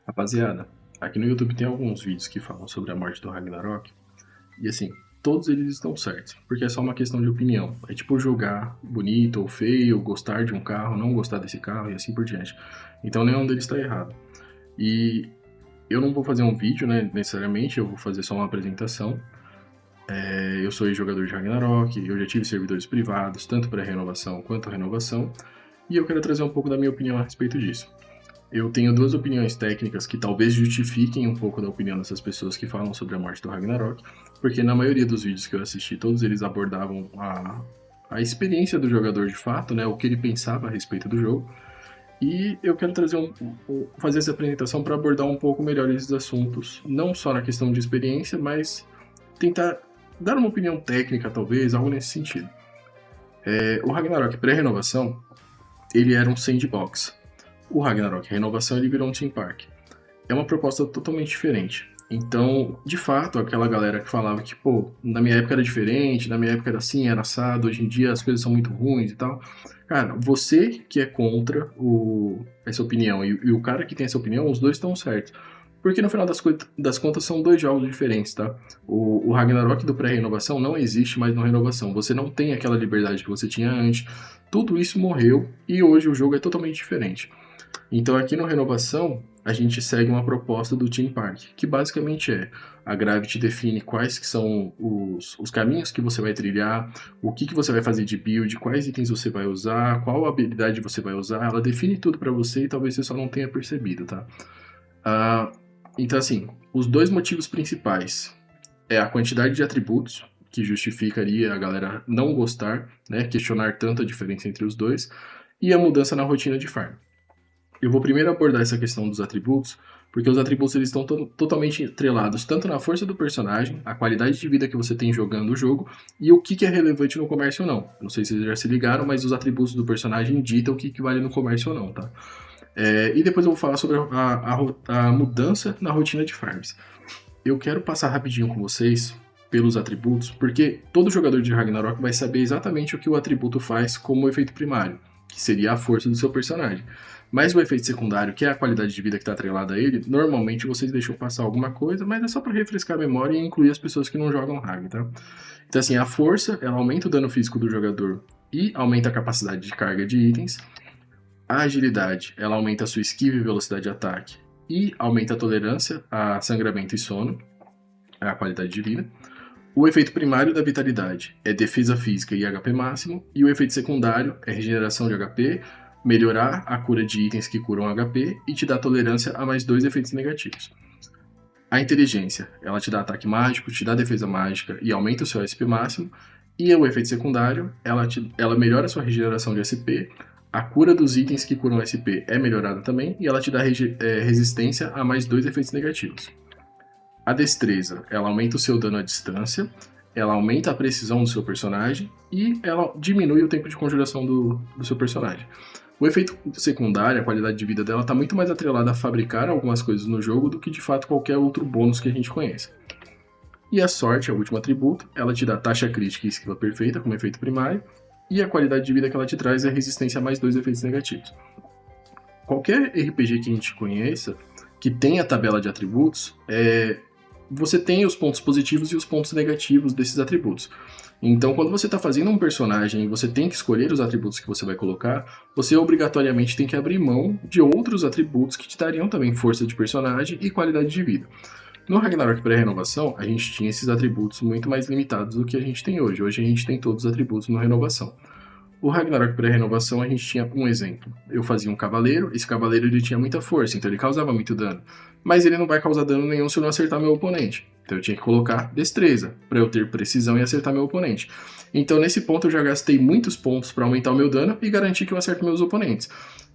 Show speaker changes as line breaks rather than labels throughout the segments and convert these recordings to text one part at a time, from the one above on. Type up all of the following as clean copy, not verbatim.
Rapaziada, aqui no YouTube tem alguns vídeos que falam sobre a morte do Ragnarok, e assim, todos eles estão certos, porque é só uma questão de opinião. É tipo julgar bonito ou feio, gostar de um carro, não gostar desse carro e assim por diante. Então nenhum deles está errado. E eu não vou fazer um vídeo, né, necessariamente, eu vou fazer só uma apresentação. Eu sou jogador de Ragnarok, eu já tive servidores privados, tanto para renovação quanto renovação, e eu quero trazer um pouco da minha opinião a respeito disso. Eu tenho duas opiniões técnicas que talvez justifiquem um pouco da opinião dessas pessoas que falam sobre a morte do Ragnarok, porque na maioria dos vídeos que eu assisti, todos eles abordavam a experiência do jogador de fato, né, o que ele pensava a respeito do jogo. E eu quero trazer fazer essa apresentação para abordar um pouco melhor esses assuntos, não só na questão de experiência, mas tentar dar uma opinião técnica, talvez, algo nesse sentido. O Ragnarok pré-renovação, ele era um sandbox. O Ragnarok Renovação ele virou um Team Park. É uma proposta totalmente diferente. Então, de fato, aquela galera que falava que, pô, na minha época era diferente, na minha época era assim, era assado, hoje em dia as coisas são muito ruins e tal. Cara, você que é contra essa opinião e o cara que tem essa opinião, os dois estão certos. Porque no final das contas são dois jogos diferentes, tá? O Ragnarok do pré-renovação não existe mais no renovação. Você não tem aquela liberdade que você tinha antes. Tudo isso morreu e hoje o jogo é totalmente diferente. Então aqui no Renovação, a gente segue uma proposta do Team Park, que basicamente é a Gravity define quais que são os caminhos que você vai trilhar, o que você vai fazer de build, quais itens você vai usar, qual habilidade você vai usar, ela define tudo para você e talvez você só não tenha percebido, tá? Ah, então assim, os dois motivos principais é a quantidade de atributos, que justificaria a galera não gostar, né, questionar tanto a diferença entre os dois, e a mudança na rotina de farm. Eu vou primeiro abordar essa questão dos atributos, porque os atributos eles estão totalmente entrelados tanto na força do personagem, a qualidade de vida que você tem jogando o jogo e o que é relevante no comércio ou não. Não sei se vocês já se ligaram, mas os atributos do personagem ditam o que vale no comércio ou não, tá? E depois eu vou falar sobre a mudança na rotina de farms. Eu quero passar rapidinho com vocês pelos atributos, porque todo jogador de Ragnarok vai saber exatamente o que o atributo faz como efeito primário, que seria a força do seu personagem. Mas o efeito secundário, que é a qualidade de vida que está atrelada a ele, normalmente vocês deixam passar alguma coisa, mas é só para refrescar a memória e incluir as pessoas que não jogam Rag, tá? Então assim, a força, ela aumenta o dano físico do jogador e aumenta a capacidade de carga de itens. A agilidade, ela aumenta a sua esquiva e velocidade de ataque e aumenta a tolerância a sangramento e sono, a qualidade de vida. O efeito primário da vitalidade é defesa física e HP máximo, e o efeito secundário é regeneração de HP, melhorar a cura de itens que curam HP e te dá tolerância a mais dois efeitos negativos. A inteligência, ela te dá ataque mágico, te dá defesa mágica e aumenta o seu SP máximo, e o efeito secundário, ela melhora a sua regeneração de SP, a cura dos itens que curam SP é melhorada também, e ela te dá resistência a mais dois efeitos negativos. A destreza, ela aumenta o seu dano à distância, ela aumenta a precisão do seu personagem e ela diminui o tempo de conjuração do seu personagem. O efeito secundário, a qualidade de vida dela, está muito mais atrelada a fabricar algumas coisas no jogo do que de fato qualquer outro bônus que a gente conhece. E a sorte, é o último atributo, ela te dá taxa crítica e esquiva perfeita como efeito primário, e a qualidade de vida que ela te traz é resistência a mais dois efeitos negativos. Qualquer RPG que a gente conheça, que tenha tabela de atributos, você tem os pontos positivos e os pontos negativos desses atributos. Então, quando você está fazendo um personagem e você tem que escolher os atributos que você vai colocar, você obrigatoriamente tem que abrir mão de outros atributos que te dariam também força de personagem e qualidade de vida. No Ragnarok pré-renovação, a gente tinha esses atributos muito mais limitados do que a gente tem hoje. Hoje a gente tem todos os atributos no renovação. O Ragnarok pré-renovação a gente tinha um exemplo. Eu fazia um cavaleiro, esse cavaleiro ele tinha muita força, então ele causava muito dano. Mas ele não vai causar dano nenhum se eu não acertar meu oponente. Então eu tinha que colocar destreza, para eu ter precisão e acertar meu oponente. Então nesse ponto eu já gastei muitos pontos para aumentar o meu dano e garantir que eu acerto meus oponentes.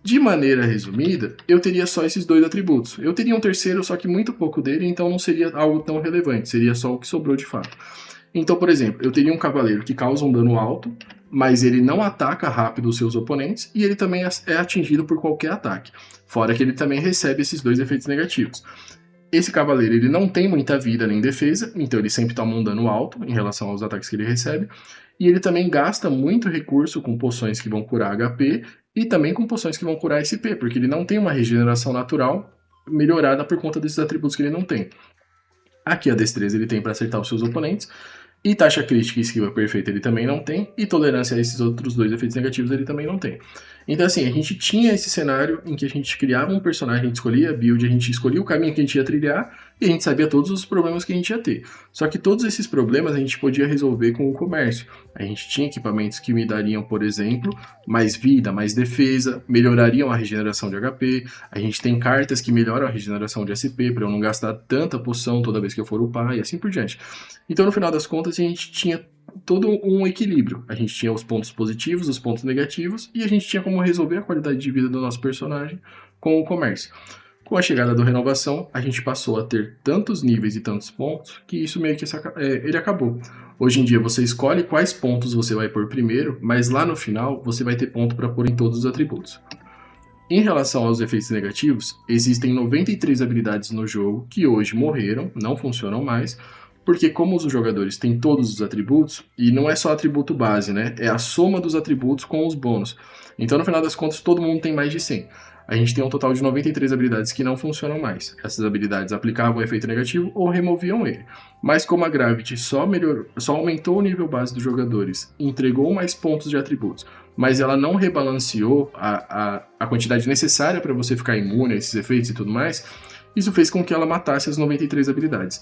De maneira resumida, eu teria só esses dois atributos. Eu teria um terceiro, só que muito pouco dele, então não seria algo tão relevante, seria só o que sobrou de fato. Então, por exemplo, eu teria um cavaleiro que causa um dano alto, mas ele não ataca rápido os seus oponentes e ele também é atingido por qualquer ataque. Fora que ele também recebe esses dois efeitos negativos. Esse cavaleiro ele não tem muita vida nem defesa, então ele sempre toma um dano alto em relação aos ataques que ele recebe. E ele também gasta muito recurso com poções que vão curar HP e também com poções que vão curar SP, porque ele não tem uma regeneração natural melhorada por conta desses atributos que ele não tem. Aqui a destreza ele tem para acertar os seus oponentes, e taxa crítica e esquiva perfeita ele também não tem, e tolerância a esses outros dois efeitos negativos ele também não tem. Então assim, a gente tinha esse cenário em que a gente criava um personagem, a gente escolhia a build, a gente escolhia o caminho que a gente ia trilhar, e a gente sabia todos os problemas que a gente ia ter. Só que todos esses problemas a gente podia resolver com o comércio. A gente tinha equipamentos que me dariam, por exemplo, mais vida, mais defesa, melhorariam a regeneração de HP, a gente tem cartas que melhoram a regeneração de SP, para eu não gastar tanta poção toda vez que eu for upar, e assim por diante. Então no final das contas a gente tinha todo um equilíbrio. A gente tinha os pontos positivos, os pontos negativos, e a gente tinha como resolver a qualidade de vida do nosso personagem com o comércio. Com a chegada do Renovação, a gente passou a ter tantos níveis e tantos pontos que isso meio que ele acabou. Hoje em dia você escolhe quais pontos você vai pôr primeiro, mas lá no final você vai ter ponto para pôr em todos os atributos. Em relação aos efeitos negativos, existem 93 habilidades no jogo que hoje morreram, não funcionam mais, porque como os jogadores têm todos os atributos, e não é só atributo base, né? É a soma dos atributos com os bônus. Então, no final das contas, todo mundo tem mais de 100. A gente tem um total de 93 habilidades que não funcionam mais. Essas habilidades aplicavam o efeito negativo ou removiam ele. Mas como a Gravity só aumentou o nível base dos jogadores, entregou mais pontos de atributos, mas ela não rebalanceou a quantidade necessária para você ficar imune a esses efeitos e tudo mais, isso fez com que ela matasse as 93 habilidades.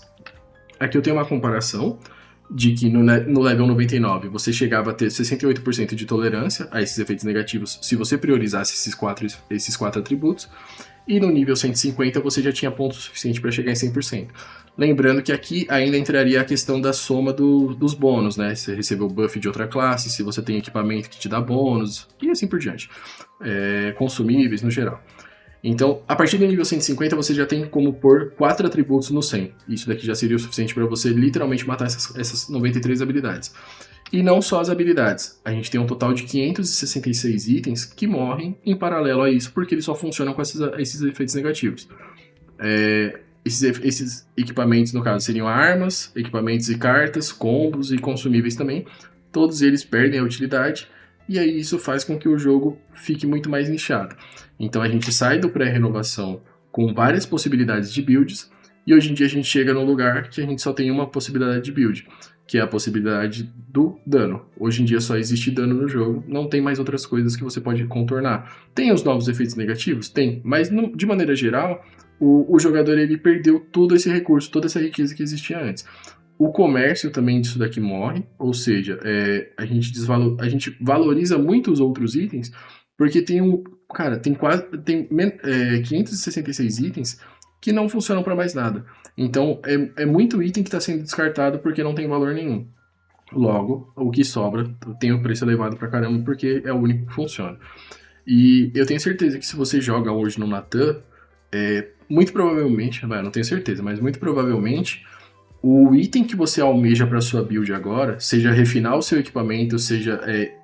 Aqui eu tenho uma comparação de que no level 99 você chegava a ter 68% de tolerância a esses efeitos negativos se você priorizasse esses quatro atributos, e no nível 150 você já tinha ponto suficiente para chegar em 100%. Lembrando que aqui ainda entraria a questão da soma dos bônus, né? Se você recebeu buff de outra classe, se você tem equipamento que te dá bônus, e assim por diante. Consumíveis no geral. Então, a partir do nível 150, você já tem como pôr 4 atributos no 100. Isso daqui já seria o suficiente para você literalmente matar essas 93 habilidades. E não só as habilidades. A gente tem um total de 566 itens que morrem em paralelo a isso, porque eles só funcionam com esses efeitos negativos. Esses equipamentos, no caso, seriam armas, equipamentos e cartas, combos e consumíveis também. Todos eles perdem a utilidade, e aí isso faz com que o jogo fique muito mais nichado. Então a gente sai do pré-renovação com várias possibilidades de builds, e hoje em dia a gente chega num lugar que a gente só tem uma possibilidade de build, que é a possibilidade do dano. Hoje em dia só existe dano no jogo, não tem mais outras coisas que você pode contornar. Tem os novos efeitos negativos? Tem, mas de maneira geral, o jogador ele perdeu todo esse recurso, toda essa riqueza que existia antes. O comércio também disso daqui morre, ou seja, a gente valoriza muito os outros itens, porque tem 566 itens que não funcionam para mais nada. Então é muito item que está sendo descartado porque não tem valor nenhum. Logo, o que sobra tem um preço elevado pra caramba porque é o único que funciona. E eu tenho certeza que se você joga hoje no Natan, muito provavelmente, não tenho certeza, mas muito provavelmente o item que você almeja para sua build agora, seja refinar o seu equipamento, seja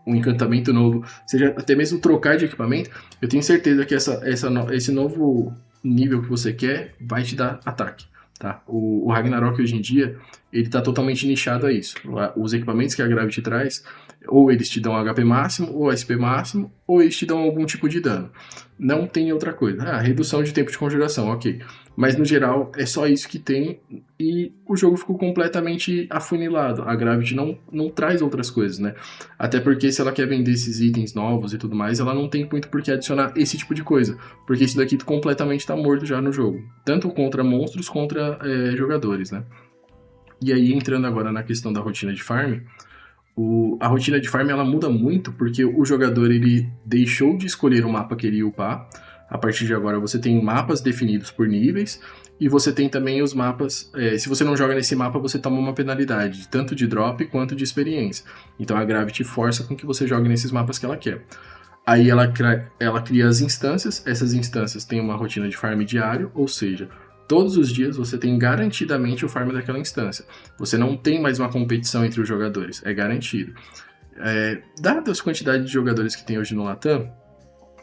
um encantamento novo, seja até mesmo trocar de equipamento, eu tenho certeza que esse novo nível que você quer vai te dar ataque. Tá? O Ragnarok hoje em dia, ele está totalmente nichado a isso. Os equipamentos que a Gravity traz, ou eles te dão HP máximo, ou SP máximo, ou eles te dão algum tipo de dano. Não tem outra coisa. Redução de tempo de conjuração, ok. Mas no geral é só isso que tem, e o jogo ficou completamente afunilado. A Gravity não traz outras coisas, né? Até porque se ela quer vender esses itens novos e tudo mais, ela não tem muito por que adicionar esse tipo de coisa. Porque isso daqui completamente está morto já no jogo. Tanto contra monstros, contra jogadores, né? E aí, entrando agora na questão da rotina de farm, a rotina de farm ela muda muito porque o jogador ele deixou de escolher o mapa que ele ia upar. A partir de agora você tem mapas definidos por níveis, e você tem também os mapas, se você não joga nesse mapa você toma uma penalidade, tanto de drop quanto de experiência. Então a Gravity força com que você jogue nesses mapas que ela quer. Aí ela cria as instâncias, essas instâncias têm uma rotina de farm diário, ou seja, todos os dias você tem garantidamente o farm daquela instância. Você não tem mais uma competição entre os jogadores, é garantido. Dada a quantidade de jogadores que tem hoje no Latam,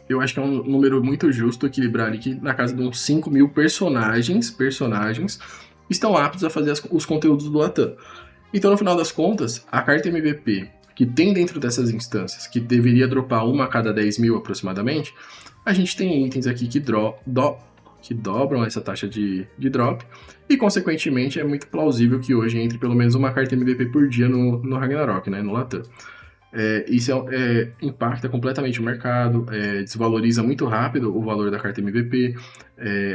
eu acho que é um número muito justo equilibrar ali que na casa de uns 5 mil personagens estão aptos a fazer os conteúdos do Latam. Então, no final das contas, a carta MVP que tem dentro dessas instâncias, que deveria dropar uma a cada 10 mil aproximadamente, a gente tem itens aqui que que dobram essa taxa de drop, e consequentemente é muito plausível que hoje entre pelo menos uma carta MVP por dia no Ragnarok, né, no Latam. Isso impacta completamente o mercado, desvaloriza muito rápido o valor da carta MVP.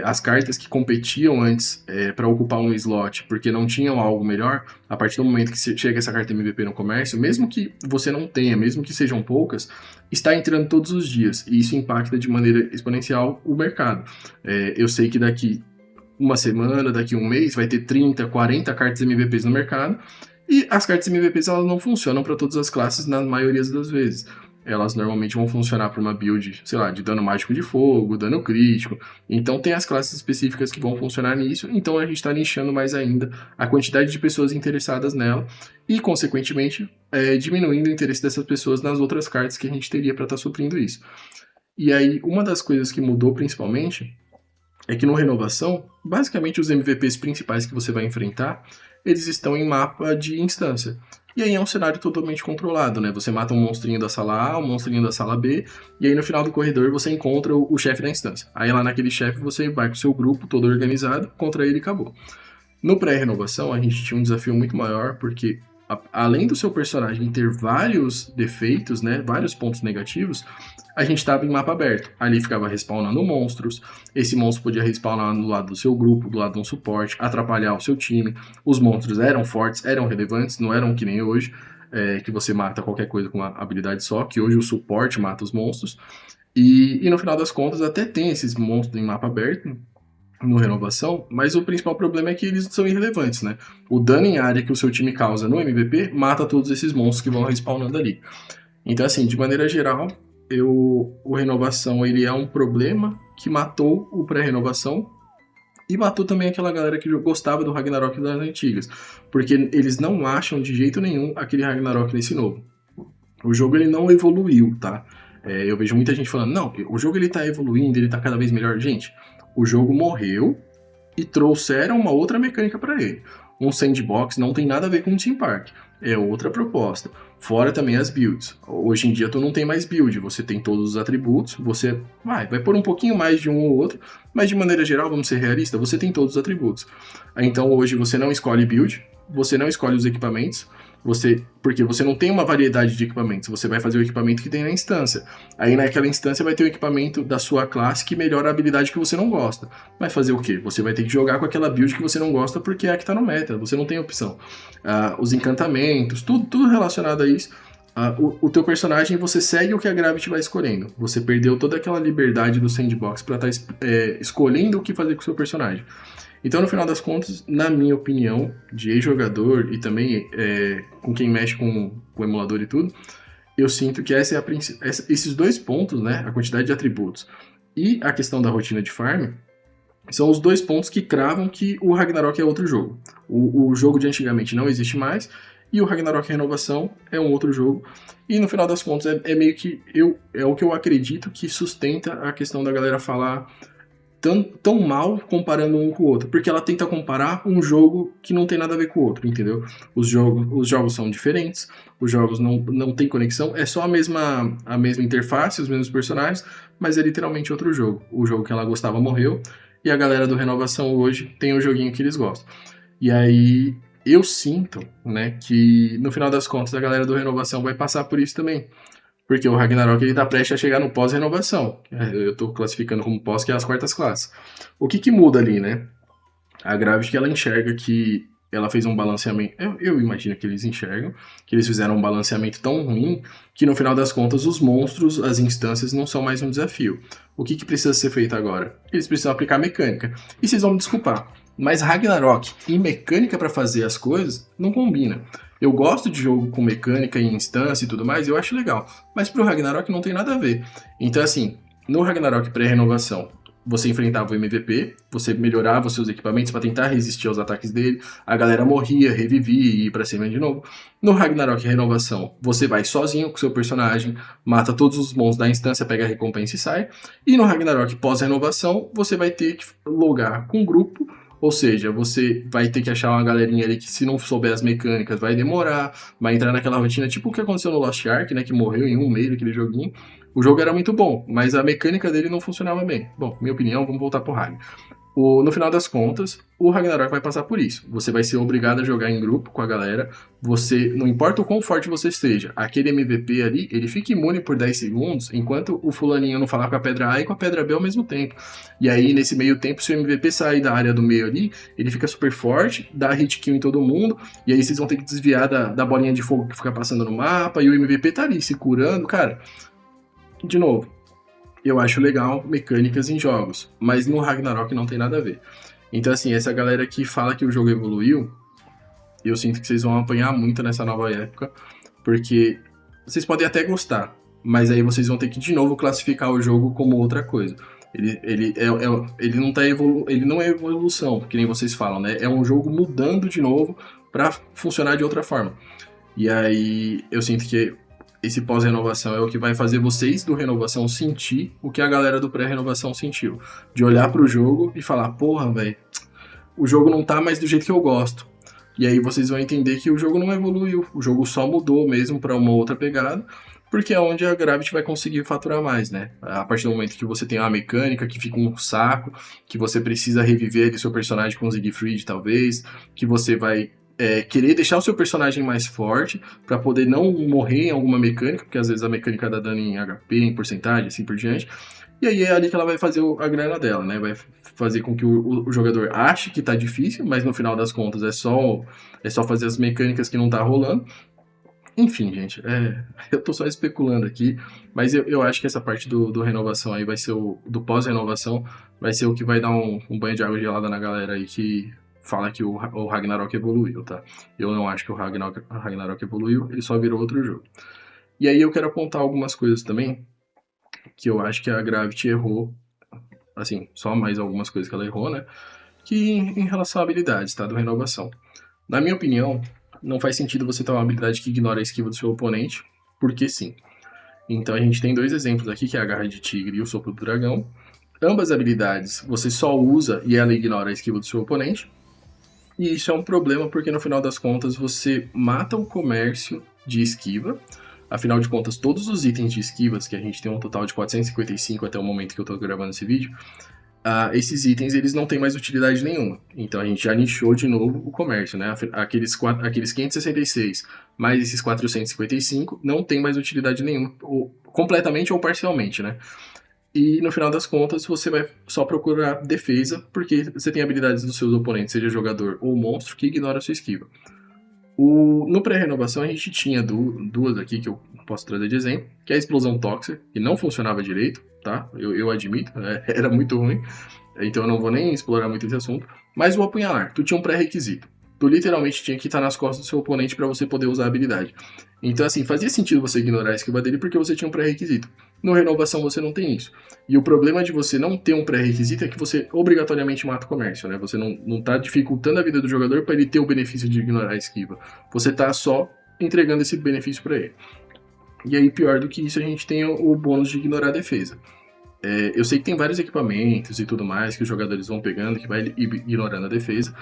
As cartas que competiam antes para ocupar um slot porque não tinham algo melhor, a partir do momento que chega essa carta MVP no comércio, mesmo que você não tenha, mesmo que sejam poucas, está entrando todos os dias, e isso impacta de maneira exponencial o mercado. Eu sei que daqui uma semana, daqui um mês, vai ter 30, 40 cartas MVPs no mercado, e as cartas MVPs elas não funcionam para todas as classes na maioria das vezes. Elas normalmente vão funcionar para uma build, sei lá, de dano mágico de fogo, dano crítico. Então tem as classes específicas que vão funcionar nisso. Então a gente está nichando mais ainda a quantidade de pessoas interessadas nela e, consequentemente, diminuindo o interesse dessas pessoas nas outras cartas que a gente teria para estar suprindo isso. E aí, uma das coisas que mudou principalmente é que no Renovação, basicamente os MVPs principais que você vai enfrentar, eles estão em mapa de instância. E aí é um cenário totalmente controlado, né? Você mata um monstrinho da sala A, um monstrinho da sala B, e aí no final do corredor você encontra o chefe da instância. Aí lá naquele chefe você vai com o seu grupo todo organizado, contra ele e acabou. No pré-renovação a gente tinha um desafio muito maior, porque além do seu personagem ter vários defeitos, né, vários pontos negativos, a gente estava em mapa aberto. Ali ficava respawnando monstros, esse monstro podia respawnar do lado do seu grupo, do lado de um suporte, atrapalhar o seu time. Os monstros eram fortes, eram relevantes, não eram que nem hoje, que você mata qualquer coisa com uma habilidade só, que hoje o suporte mata os monstros. E no final das contas até tem esses monstros em mapa aberto, no Renovação, mas o principal problema é que eles são irrelevantes, né? O dano em área que o seu time causa no MVP mata todos esses monstros que vão respawnando ali. Então, assim, de maneira geral, o Renovação ele é um problema que matou o pré-renovação e matou também aquela galera que gostava do Ragnarok das antigas, porque eles não acham de jeito nenhum aquele Ragnarok nesse novo. O jogo ele não evoluiu, tá? Eu vejo muita gente falando, não, o jogo ele tá evoluindo, ele tá cada vez melhor. Gente, o jogo morreu e trouxeram uma outra mecânica para ele. Um sandbox não tem nada a ver com um team park, é outra proposta. Fora também as builds. Hoje em dia tu não tem mais build, você tem todos os atributos, você vai pôr um pouquinho mais de um ou outro, mas de maneira geral, vamos ser realistas, você tem todos os atributos. Então hoje você não escolhe build, você não escolhe os equipamentos, porque você não tem uma variedade de equipamentos, você vai fazer o equipamento que tem na instância. Aí naquela instância vai ter o equipamento da sua classe que melhora a habilidade que você não gosta. Vai fazer o quê? Você vai ter que jogar com aquela build que você não gosta porque é a que está no meta, você não tem opção. Os encantamentos, tudo relacionado a isso. O teu personagem, você segue o que a Gravity vai escolhendo. Você perdeu toda aquela liberdade do sandbox para estar escolhendo o que fazer com o seu personagem. Então, no final das contas, na minha opinião, de ex-jogador e também com quem mexe com o emulador e tudo, eu sinto que esses dois pontos, né, a quantidade de atributos e a questão da rotina de farm, são os dois pontos que cravam que o Ragnarok é outro jogo. O jogo de antigamente não existe mais, e o Ragnarok Renovação é um outro jogo. E no final das contas, meio que é o que eu acredito que sustenta a questão da galera falar tão mal comparando um com o outro, porque ela tenta comparar um jogo que não tem nada a ver com o outro, entendeu? Os jogos são diferentes, os jogos não têm conexão, é só a mesma interface, os mesmos personagens, mas é literalmente outro jogo. O jogo que ela gostava morreu, e a galera do Renovação hoje tem o joguinho que eles gostam. E aí eu sinto, né, que no final das contas a galera do Renovação vai passar por isso também. Porque o Ragnarok ele tá prestes a chegar no pós-renovação. Eu tô classificando como pós, que é as quartas classes. O que muda ali, né? A Gravity, ela enxerga que ela fez um balanceamento... Eu imagino que eles enxergam que eles fizeram um balanceamento tão ruim que no final das contas os monstros, as instâncias não são mais um desafio. O que precisa ser feito agora? Eles precisam aplicar mecânica. E vocês vão me desculpar, mas Ragnarok e mecânica para fazer as coisas não combina. Eu gosto de jogo com mecânica e instância e tudo mais, eu acho legal. Mas pro Ragnarok não tem nada a ver. Então, assim, no Ragnarok pré-renovação, você enfrentava o MVP, você melhorava os seus equipamentos para tentar resistir aos ataques dele, a galera morria, revivia e ia pra cima de novo. No Ragnarok Renovação, você vai sozinho com seu personagem, mata todos os monstros da instância, pega a recompensa e sai. E no Ragnarok pós-renovação, você vai ter que logar com um grupo. Ou seja, você vai ter que achar uma galerinha ali que, se não souber as mecânicas, vai demorar, vai entrar naquela rotina, tipo o que aconteceu no Lost Ark, né, que morreu em um mês aquele joguinho. O jogo era muito bom, mas a mecânica dele não funcionava bem. Bom, minha opinião, vamos voltar pro Ragnar. No final das contas, o Ragnarok vai passar por isso. Você vai ser obrigado a jogar em grupo com a galera. Você, não importa o quão forte você esteja, aquele MVP ali, ele fica imune por 10 segundos, enquanto o fulaninho não falar com a pedra A e com a pedra B ao mesmo tempo. E aí, nesse meio tempo, se o MVP sair da área do meio ali, ele fica super forte, dá hit kill em todo mundo, e aí vocês vão ter que desviar da bolinha de fogo que fica passando no mapa, e o MVP tá ali se curando. Cara, de novo, eu acho legal mecânicas em jogos, mas no Ragnarok não tem nada a ver. Então, assim, essa galera que fala que o jogo evoluiu, eu sinto que vocês vão apanhar muito nessa nova época, porque vocês podem até gostar, mas aí vocês vão ter que de novo classificar o jogo como outra coisa. Ele não tá ele não é evolução, que nem vocês falam, né? É um jogo mudando de novo para funcionar de outra forma. E aí eu sinto que esse pós-renovação é o que vai fazer vocês do renovação sentir o que a galera do pré-renovação sentiu. De olhar pro jogo e falar, porra, velho, o jogo não tá mais do jeito que eu gosto. E aí vocês vão entender que o jogo não evoluiu, o jogo só mudou mesmo para uma outra pegada, porque é onde a Gravity vai conseguir faturar mais, né? A partir do momento que você tem uma mecânica que fica um saco, que você precisa reviver ali seu personagem com Siegfried, talvez, que você vai querer deixar o seu personagem mais forte para poder não morrer em alguma mecânica, porque às vezes a mecânica dá dano em HP, em porcentagem, assim por diante. E aí é ali que ela vai fazer a grana dela, né? Vai fazer com que o jogador ache que tá difícil, mas no final das contas é só fazer as mecânicas que não tá rolando. Enfim, gente, eu tô só especulando aqui, mas eu acho que essa parte do renovação aí vai ser do pós-renovação, vai ser o que vai dar um banho de água gelada na galera aí que fala que o Ragnarok evoluiu, tá? Eu não acho que o Ragnarok evoluiu, ele só virou outro jogo. E aí eu quero apontar algumas coisas também que eu acho que a Gravity errou, assim, só mais algumas coisas que ela errou, né? Que em relação a habilidades, tá? Do renovação. Na minha opinião, não faz sentido você ter uma habilidade que ignora a esquiva do seu oponente, porque sim. Então a gente tem dois exemplos aqui, que é a Garra de Tigre e o Sopro do Dragão. Ambas habilidades você só usa e ela ignora a esquiva do seu oponente. E isso é um problema porque no final das contas você mata o comércio de esquiva. Afinal de contas, todos os itens de esquivas, que a gente tem um total de 455 até o momento que eu estou gravando esse vídeo, esses itens eles não têm mais utilidade nenhuma. Então a gente já nichou de novo o comércio, né? Aqueles 566 mais esses 455 não tem mais utilidade nenhuma, ou, completamente ou parcialmente, né? E no final das contas você vai só procurar defesa, porque você tem habilidades dos seus oponentes, seja jogador ou monstro, que ignora a sua esquiva. No pré-renovação a gente tinha duas aqui que eu posso trazer de exemplo, que é a explosão tóxica, que não funcionava direito, tá? Eu admito, era muito ruim, então eu não vou nem explorar muito esse assunto. Mas o apunhalar, tu tinha um pré-requisito. Tu literalmente tinha que estar nas costas do seu oponente para você poder usar a habilidade. Então, assim, fazia sentido você ignorar a esquiva dele porque você tinha um pré-requisito. No renovação você não tem isso. E o problema de você não ter um pré-requisito é que você obrigatoriamente mata o comércio, né? Você não tá dificultando a vida do jogador para ele ter o benefício de ignorar a esquiva. Você tá só entregando esse benefício para ele. E aí, pior do que isso, a gente tem o bônus de ignorar a defesa. Eu sei que tem vários equipamentos e tudo mais que os jogadores vão pegando, que vai ignorando a defesa.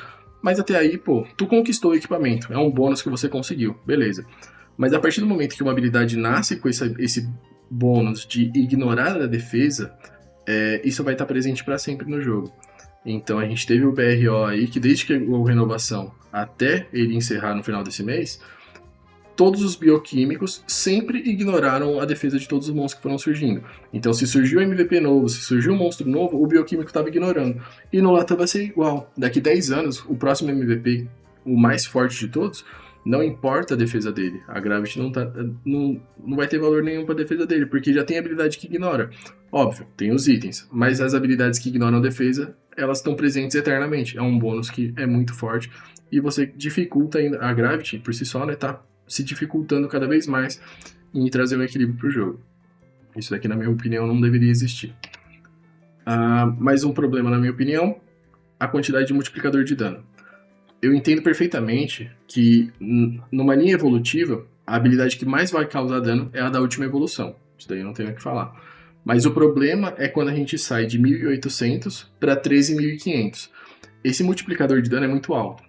Mas até aí, pô, tu conquistou o equipamento. É um bônus que você conseguiu, beleza. Mas a partir do momento que uma habilidade nasce com esse bônus de ignorar a defesa, isso vai estar presente para sempre no jogo. Então a gente teve o BRO aí, que desde que a renovação até ele encerrar no final desse mês, todos os bioquímicos sempre ignoraram a defesa de todos os monstros que foram surgindo. Então, se surgiu um MVP novo, se surgiu um monstro novo, o bioquímico estava ignorando. E no Latam vai ser igual. Daqui 10 anos, o próximo MVP, o mais forte de todos, não importa a defesa dele. A Gravity não vai ter valor nenhum para a defesa dele, porque já tem habilidade que ignora. Óbvio, tem os itens, mas as habilidades que ignoram a defesa, elas estão presentes eternamente. É um bônus que é muito forte e você dificulta ainda. A Gravity, por si só, né, tá se dificultando cada vez mais em trazer um equilíbrio para o jogo. Isso daqui, na minha opinião, não deveria existir. Mais um problema, na minha opinião, a quantidade de multiplicador de dano. Eu entendo perfeitamente que, numa linha evolutiva, a habilidade que mais vai causar dano é a da última evolução. Isso daí eu não tenho o que falar. Mas o problema é quando a gente sai de 1.800 para 13.500. Esse multiplicador de dano é muito alto.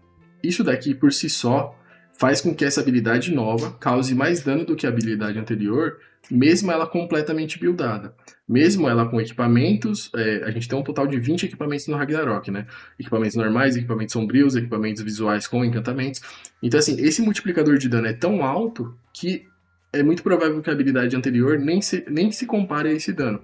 Isso daqui, por si só, faz com que essa habilidade nova cause mais dano do que a habilidade anterior, mesmo ela completamente buildada. Mesmo ela com equipamentos, a gente tem um total de 20 equipamentos no Ragnarok, né? Equipamentos normais, equipamentos sombrios, equipamentos visuais com encantamentos. Então, assim, esse multiplicador de dano é tão alto que é muito provável que a habilidade anterior nem se compare a esse dano.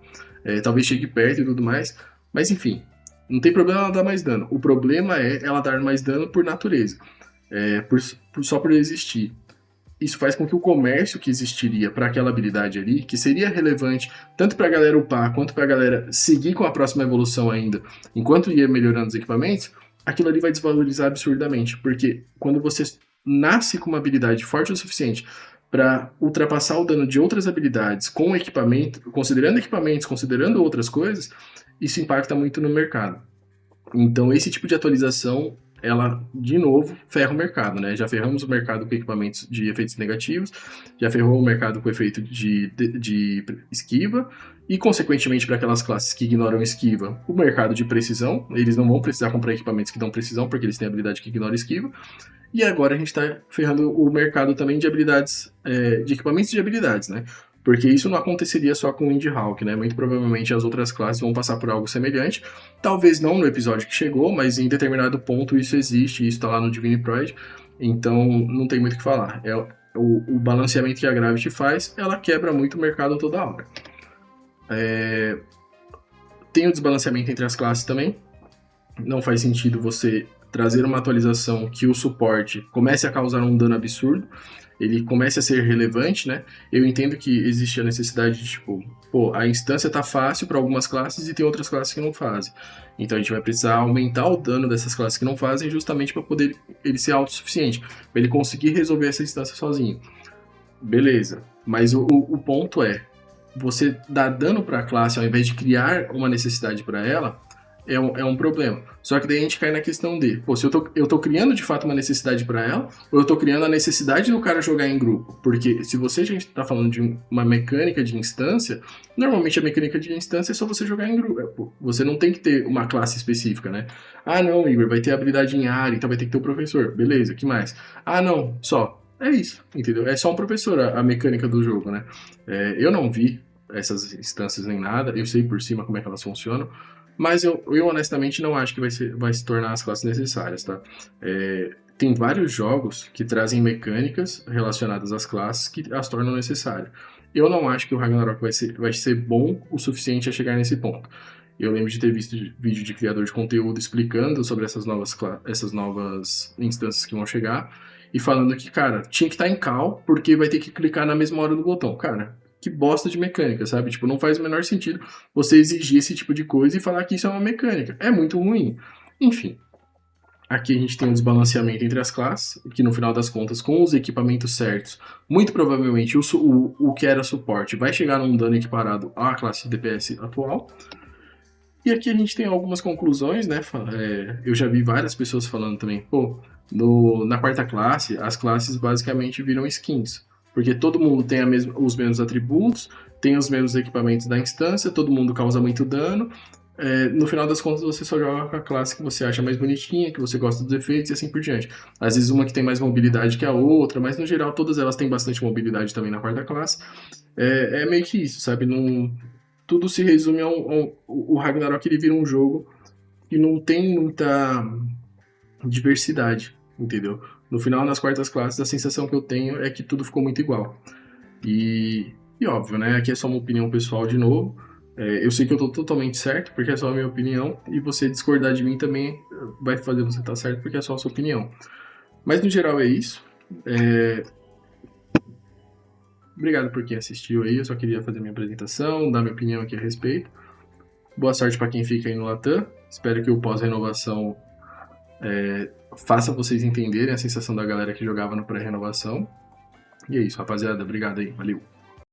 Talvez chegue perto e tudo mais, mas enfim, não tem problema ela dar mais dano. O problema é ela dar mais dano por natureza, só por existir. Isso faz com que o comércio que existiria para aquela habilidade ali, que seria relevante tanto para a galera upar quanto para a galera seguir com a próxima evolução ainda, enquanto ia melhorando os equipamentos, aquilo ali vai desvalorizar absurdamente, porque quando você nasce com uma habilidade forte o suficiente para ultrapassar o dano de outras habilidades com equipamentos, considerando outras coisas, isso impacta muito no mercado. Então, esse tipo de atualização, ela, de novo, ferra o mercado, né? Já ferramos o mercado com equipamentos de efeitos negativos, já ferrou o mercado com efeito de esquiva, e, consequentemente, para aquelas classes que ignoram esquiva, o mercado de precisão, eles não vão precisar comprar equipamentos que dão precisão, porque eles têm habilidade que ignora esquiva, e agora a gente está ferrando o mercado também de habilidades, de equipamentos de habilidades, né? Porque isso não aconteceria só com o Indie Hawk, né? Muito provavelmente as outras classes vão passar por algo semelhante. Talvez não no episódio que chegou, mas em determinado ponto isso existe, isso está lá no Divine Pride. Então não tem muito o que falar. O balanceamento que a Gravity faz, ela quebra muito o mercado toda hora. Tem o desbalanceamento entre as classes também. Não faz sentido você trazer uma atualização que o suporte comece a causar um dano absurdo, ele comece a ser relevante, né? Eu entendo que existe a necessidade de, tipo, a instância tá fácil para algumas classes e tem outras classes que não fazem. Então a gente vai precisar aumentar o dano dessas classes que não fazem justamente para poder ele ser autossuficiente, para ele conseguir resolver essa instância sozinho. Beleza, mas o ponto é, você dar dano para a classe ao invés de criar uma necessidade para ela, é um problema. Só que daí a gente cai na questão de, se eu tô criando de fato uma necessidade para ela, ou eu tô criando a necessidade do cara jogar em grupo. Porque se você já tá falando de uma mecânica de instância, normalmente a mecânica de instância é só você jogar em grupo. Você não tem que ter uma classe específica, né? Ah, não, Igor, vai ter habilidade em área, então vai ter que ter o professor. Beleza, que mais? Ah, não, só. É isso, entendeu? É só um professor a mecânica do jogo, né? Eu não vi essas instâncias nem nada, eu sei por cima como é que elas funcionam, mas eu honestamente não acho que vai se tornar as classes necessárias, tá? Tem vários jogos que trazem mecânicas relacionadas às classes que as tornam necessárias. Eu não acho que o Ragnarok vai ser bom o suficiente a chegar nesse ponto. Eu lembro de ter visto vídeo de criador de conteúdo explicando sobre essas novas instâncias que vão chegar e falando que, cara, tinha que estar em cal porque vai ter que clicar na mesma hora do botão. Cara, que bosta de mecânica, sabe? Tipo, não faz o menor sentido você exigir esse tipo de coisa e falar que isso é uma mecânica. É muito ruim. Enfim, aqui a gente tem um desbalanceamento entre as classes, que no final das contas, com os equipamentos certos, muito provavelmente o que era suporte vai chegar num dano equiparado à classe DPS atual. E aqui a gente tem algumas conclusões, né? Eu já vi várias pessoas falando também, na quarta classe, as classes basicamente viram skins. Porque todo mundo tem os mesmos atributos, tem os mesmos equipamentos da instância, todo mundo causa muito dano. No final das contas, você só joga com a classe que você acha mais bonitinha, que você gosta dos efeitos e assim por diante. Às vezes uma que tem mais mobilidade que a outra, mas no geral todas elas têm bastante mobilidade também na quarta classe. É meio que isso, sabe? Não, tudo se resume o Ragnarok, ele vira um jogo que não tem muita diversidade, entendeu? No final, nas quartas classes, a sensação que eu tenho é que tudo ficou muito igual. E óbvio, né? Aqui é só uma opinião pessoal de novo. Eu sei que eu tô totalmente certo, porque é só a minha opinião, e você discordar de mim também vai fazer você estar certo, porque é só a sua opinião. Mas no geral é isso. Obrigado por quem assistiu aí, eu só queria fazer minha apresentação, dar minha opinião aqui a respeito. Boa sorte para quem fica aí no Latam. Espero que o pós-renovação faça vocês entenderem a sensação da galera que jogava no pré-renovação. E é isso, rapaziada. Obrigado aí. Valeu.